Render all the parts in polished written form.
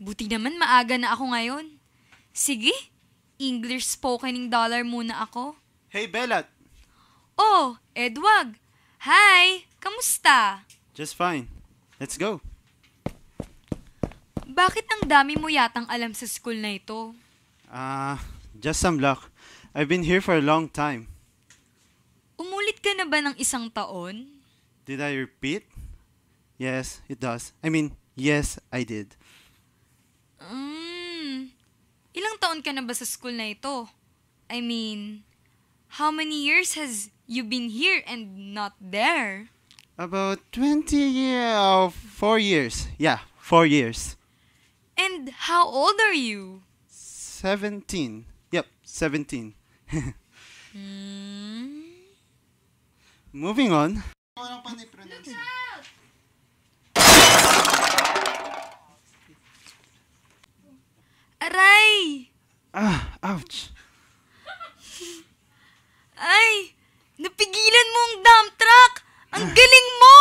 Buti naman maaga na ako ngayon. Sige, English spokening dollar muna ako. Hey, Belat. Oh, Edwag. Hi, kamusta? Just fine. Let's go. Bakit ang dami mo yatang alam sa school na ito? Just some luck. I've been here for a long time. Umulit ka na ba ng 1 taon? Did I repeat? Yes, it does. Yes, I did. Ilang taon ka na ba sa school na ito? How many years has you been here and not there? About 4 years. Yeah, 4 years. And how old are you? 17. Yep, 17. Moving on. Aray! Ouch. Ay! Napigilan mo ang dump truck! Ang galing mo!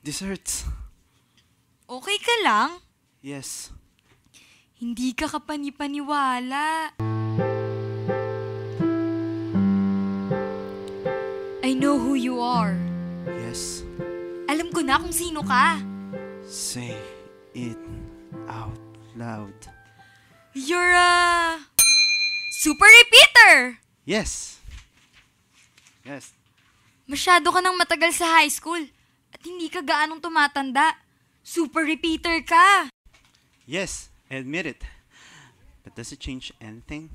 This hurts. Okay ka lang? Yes. Hindi ka kapani-paniwala. I know who you are. Yes. Alam ko na kung sino ka. Say it out loud. You're a super repeater! Yes. Yes. Masyado ka nang matagal sa high school at hindi ka gaanong tumatanda. Super repeater ka. Yes, I admit it. But does it change anything?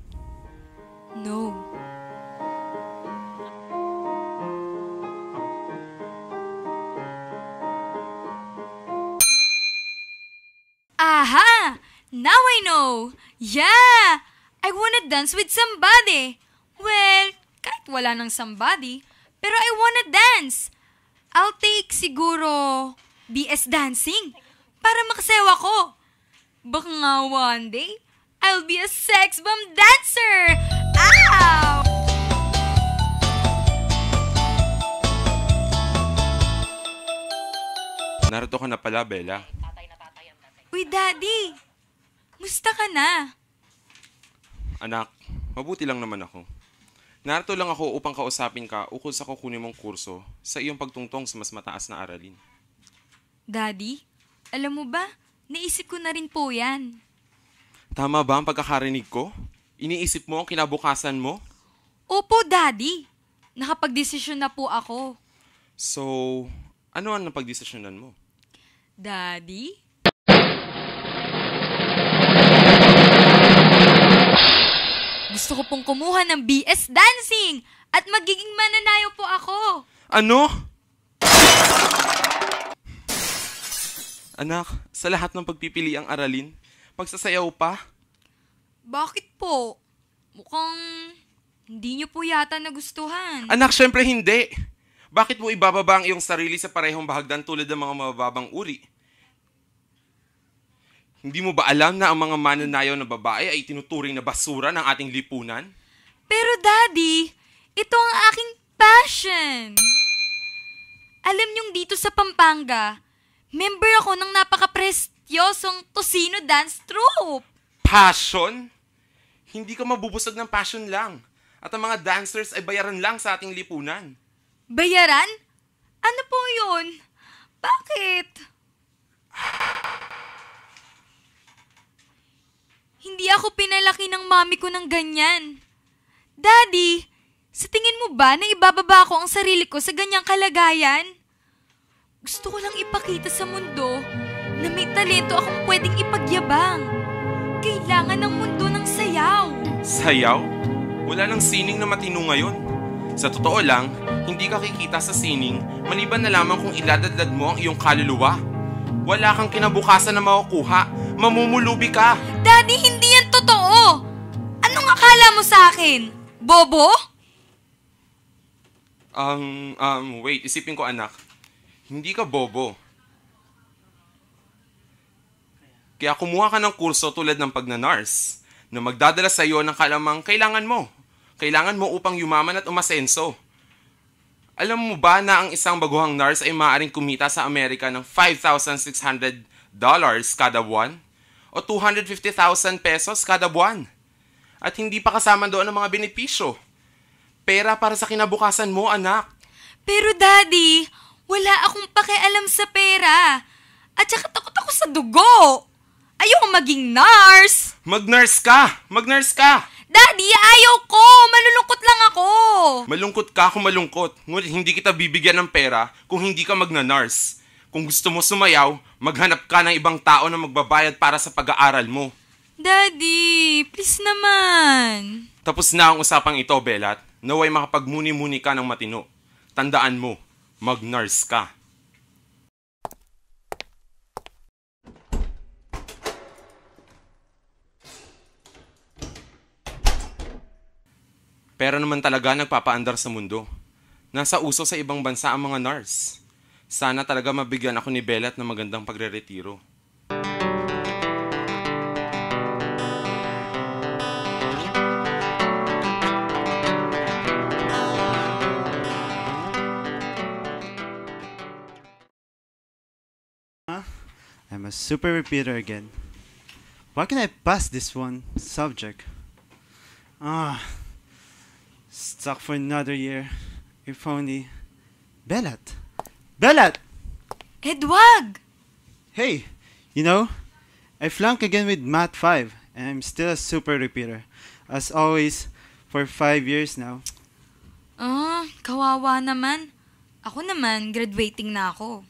No. Aha! Now I know! Yeah! I wanna dance with somebody. Well, kahit wala ng somebody, pero I wanna dance. I'll take siguro BS dancing para makasewa ko. Baka nga one day, I'll be a sex bomb dancer! Ow! Narito ka na pala, Bella. Uy, Daddy! Musta ka na? Anak, mabuti lang naman ako. Narito lang ako upang kausapin ka ukol sa kukunin mong kurso sa iyong pagtungtong sa mas mataas na aralin. Daddy, alam mo ba, naisip ko na rin po yan. Tama ba ang pagkakarinig ko? Iniisip mo ang kinabukasan mo? Opo, Daddy. Nakapagdesisyon na po ako. So, ano ang napagdesisyonan mo? Daddy? Gusto ko pong kumuha ng BS dancing at magiging mananayo po ako. Ano? Anak, sa lahat ng pagpipili ang aralin, pagsasayaw pa? Bakit po? Mukhang hindi niyo po yata nagustuhan. Anak, syempre hindi. Bakit mo ibababa ang iyong sarili sa parehong bahagdan tulad ng mga mababang uri? Hindi mo ba alam na ang mga mananayaw na babae ay tinuturing na basura ng ating lipunan? Pero Daddy, ito ang aking passion. Alam niyong dito sa Pampanga, member ako ng napaka-prestigyosong Tosino Dance Troupe. Passion? Hindi ka mabubusog ng passion lang. At ang mga dancers ay bayaran lang sa ating lipunan. Bayaran? Ano po yun? Bakit? Hindi ako pinalaki ng mami ko ng ganyan. Daddy, sa tingin mo ba na ibababa ko ang sarili ko sa ganyang kalagayan? Gusto ko lang ipakita sa mundo na may talento akong pwedeng ipagyabang. Kailangan ng mundo ng sayaw. Sayaw? Wala nang sining na matino ngayon. Sa totoo lang, hindi ka kikita sa sining maliban na lamang kung iladadlad mo ang iyong kaluluwa. Wala kang kinabukasan na makukuha. Mamumulubi ka. Daddy, hindi yan totoo! Anong akala mo sa akin? Bobo? Wait, isipin ko anak. Hindi ka bobo. Kaya kumuha ka ng kurso tulad ng pagnanurse na magdadala sa iyo ng kalamang kailangan mo. Kailangan mo upang yumaman at umasenso. Alam mo ba na ang isang baguhang nurse ay maaaring kumita sa Amerika ng $5,600 kada buwan? o 250,000 pesos kada buwan. At hindi pa kasama doon ang mga benepisyo. Pera para sa kinabukasan mo, anak. Pero Daddy, wala akong pakialam sa pera. At saka takot ako sa dugo. Ayoko maging nurse. Mag-nurse ka! Mag-nurse ka! Daddy, ayaw ko! Malulungkot lang ako! Malungkot ka kung malungkot. Ngunit hindi kita bibigyan ng pera kung hindi ka magna-nurse. Kung gusto mo sumayaw, maghanap ka ng ibang tao na magbabayad para sa pag-aaral mo. Daddy, please naman. Tapos na ang usapang ito, Belat. Naway makapagmuni-muni ka ng matino. Tandaan mo, mag-nurse ka. Pera naman talaga nagpapaandar sa mundo. Nasa uso sa ibang bansa ang mga nurse. Sana talaga mabigyan ako ni Belat ng magandang pagre-retiro. I'm a super repeater again. Why can I pass this one subject? Stuck for another year. If only... Belat! Belat! Edwag! Hey, you know, I flunked again with Math 5 and I'm still a super repeater. As always, for 5 years now. Kawawa naman. Ako naman, graduating na ako.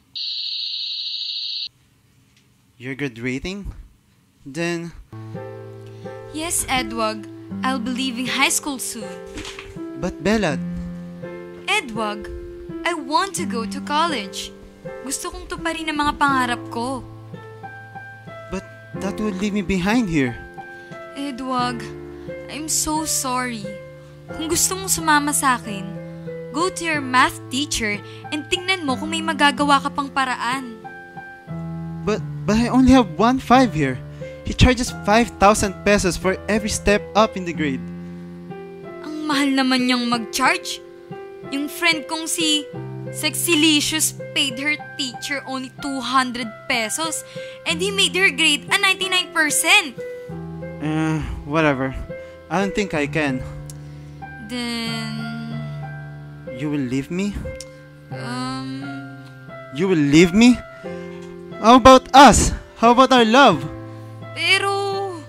You're graduating? Then... Yes, Edwag. I'll be leaving high school soon. But Belat... Edwag, I want to go to college. Gusto kong tuparin ang mga pangarap ko. But that would leave me behind here. Edwag, I'm so sorry. Kung gusto mong sumama sa akin, go to your math teacher and tingnan mo kung may magagawa ka pang paraan. But I only have 1 5 here. He charges 5,000 pesos for every step up in the grade. Ang mahal naman niyang mag-charge. Yung friend kong si Sexylicious paid her teacher only 200 pesos and he made her grade a 99%. Whatever. I don't think I can. Then... You will leave me? You will leave me? How about us? How about our love? Pero...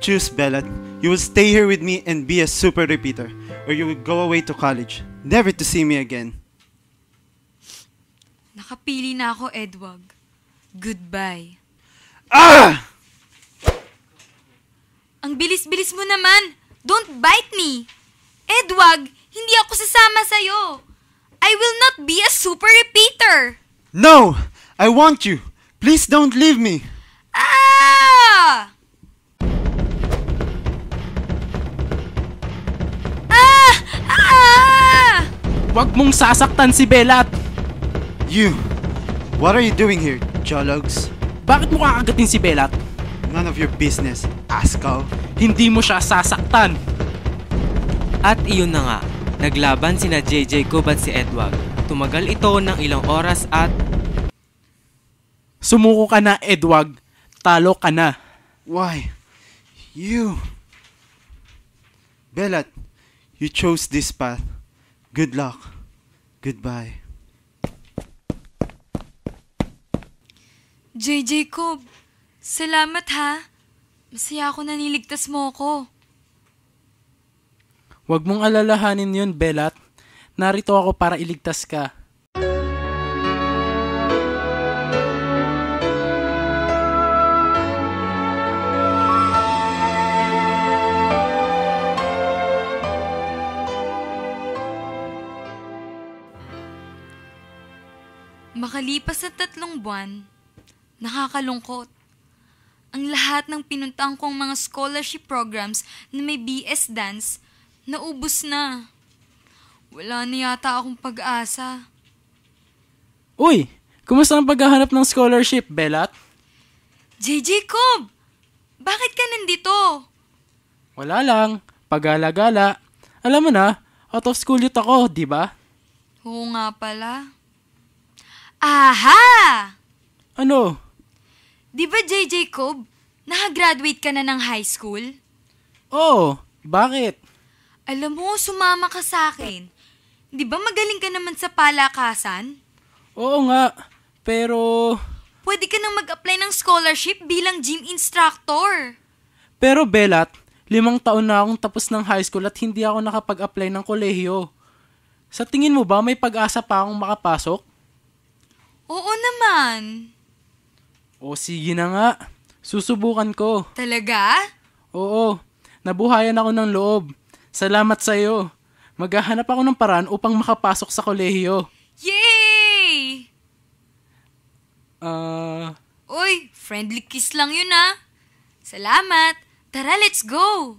Choose, Belat. You will stay here with me and be a super repeater. Or you will go away to college, never to see me again. Nakapili na ako, Edwag. Goodbye. Ang bilis-bilis mo naman. Don't bite me. Edwag, hindi ako sasama sa'yo. I will not be a super repeater. No! I want you. Please don't leave me. Ah! Huwag mong sasaktan si Belat! You! What are you doing here, Jologs? Bakit mo kakagatin si Belat? None of your business, Askal. Hindi mo siya sasaktan! At iyon na nga, naglaban sina JJ Cobb at si Edwag. Tumagal ito ng ilang oras at... Sumuko ka na, Edwag. Talo ka na. Why? You! Belat, you chose this path. Good luck. Goodbye. JJ Cobb, salamat ha. Masaya ako na niligtas mo ko. Huwag mong alalahanin yun, Belat. Narito ako para iligtas ka. Makalipas sa 3 buwan, nakakalungkot. Ang lahat ng pinuntang kong mga scholarship programs na may BS Dance, naubos na. Wala na yata akong pag-asa. Uy! Kumusta ang paghahanap ng scholarship, Belat? JJ Cobb! Bakit ka nandito? Wala lang. Pagala-gala. Alam mo na, out of school youth ako, di ba? Oo nga pala. Aha! Ano? Di ba JJ Cobb, nakagraduate ka na ng high school? Oh, bakit? Alam mo, sumama ka sa akin. Di ba magaling ka naman sa palakasan? Oo nga, pero... Pwede ka nang mag-apply ng scholarship bilang gym instructor. Pero Belat, 5 taon na akong tapos ng high school at hindi ako nakapag-apply ng kolehiyo. Sa tingin mo ba may pag-asa pa akong makapasok? Oo naman. O sige na nga, susubukan ko. Talaga? Oo, nabuhayan ako ng loob. Salamat sa iyo. Maghahanap ako ng paraan upang makapasok sa kolehiyo. Yay! Ah... Uy, friendly kiss lang yun ah. Salamat. Tara, let's go.